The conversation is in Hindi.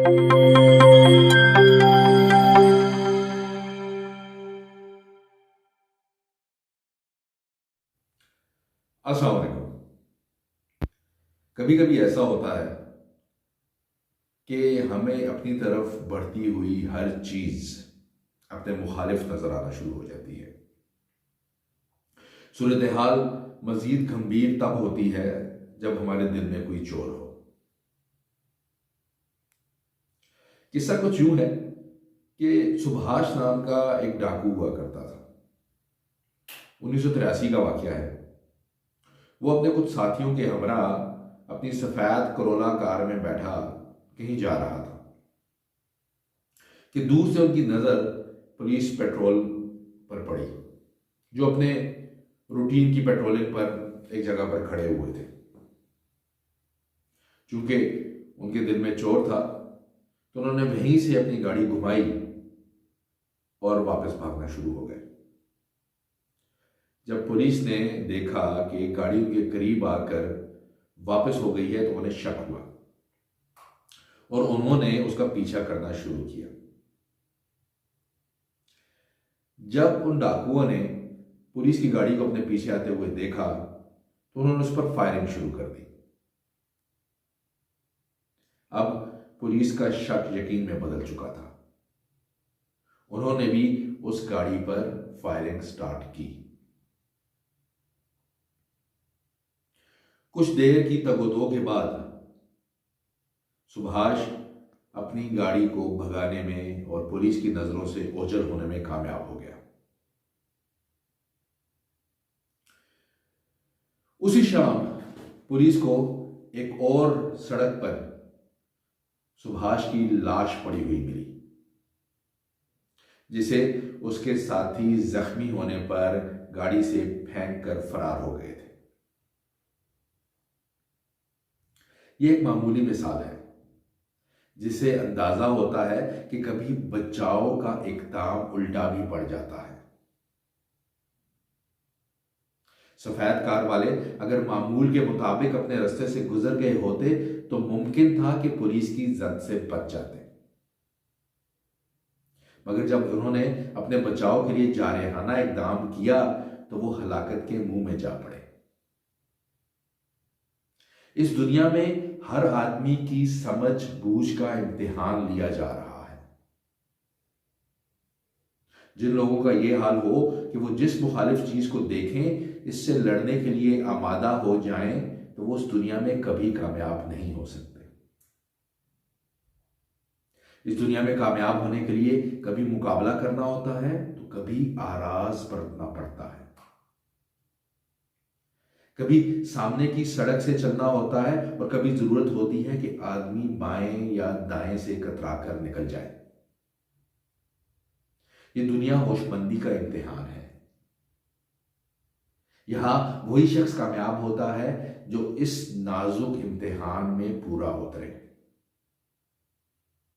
अस्सलाम वालेकुम। कभी कभी ऐसा होता है कि हमें अपनी तरफ बढ़ती हुई हर चीज अपने मुखालिफ नजर आना शुरू हो जाती है। सूरत हाल मजीद गंभीर तब होती है जब हमारे दिल में कोई चोर हो। किस्सा कुछ यूं है कि सुभाष नाम का एक डाकू हुआ करता था। 1983 का वाकया है। वो अपने कुछ साथियों के हमरा अपनी सफेद करोला कार में बैठा कहीं जा रहा था कि दूर से उनकी नजर पुलिस पेट्रोल पर पड़ी, जो अपने रूटीन की पेट्रोलिंग पर एक जगह पर खड़े हुए थे। चूंकि उनके दिल में चोर था तो उन्होंने वहीं से अपनी गाड़ी घुमाई और वापस भागना शुरू हो गए। जब पुलिस ने देखा कि गाड़ी उनके करीब आकर वापस हो गई है तो उन्हें शक हुआ और उन्होंने उसका पीछा करना शुरू किया। जब उन डाकुओं ने पुलिस की गाड़ी को अपने पीछे आते हुए देखा तो उन्होंने उस पर फायरिंग शुरू कर दी। अब पुलिस का शक यकीन में बदल चुका था। उन्होंने भी उस गाड़ी पर फायरिंग स्टार्ट की। कुछ देर की तगोदो के बाद सुभाष अपनी गाड़ी को भगाने में और पुलिस की नजरों से ओझल होने में कामयाब हो गया। उसी शाम पुलिस को एक और सड़क पर सुभाष की लाश पड़ी हुई मिली, जिसे उसके साथी जख्मी होने पर गाड़ी से फेंक कर फरार हो गए थे। यह एक मामूली मिसाल है जिससे अंदाजा होता है कि कभी बचाव का इक़दाम उल्टा भी पड़ जाता है। सफेद कार वाले अगर मामूल के मुताबिक अपने रास्ते से गुजर गए होते तो मुमकिन था कि पुलिस की जद से बच जाते, मगर जब उन्होंने अपने बचाव के लिए जारहाना इक़दाम किया तो वो हलाकत के मुंह में जा पड़े। इस दुनिया में हर आदमी की समझ बूझ का इम्तिहान लिया जा रहा है। जिन लोगों का यह हाल हो कि वो जिस मुखालिफ चीज को देखें इससे लड़ने के लिए आमादा हो जाएं तो वो उस दुनिया में कभी कामयाब नहीं हो सकते। इस दुनिया में कामयाब होने के लिए कभी मुकाबला करना होता है तो कभी आराज बरतना पड़ता है। कभी सामने की सड़क से चलना होता है और कभी जरूरत होती है कि आदमी बाएं या दाएं से कतरा कर निकल जाए। ये दुनिया होशमंदी का इम्तिहान है। यहां वही शख्स कामयाब होता है जो इस नाजुक इम्तिहान में पूरा उतरे।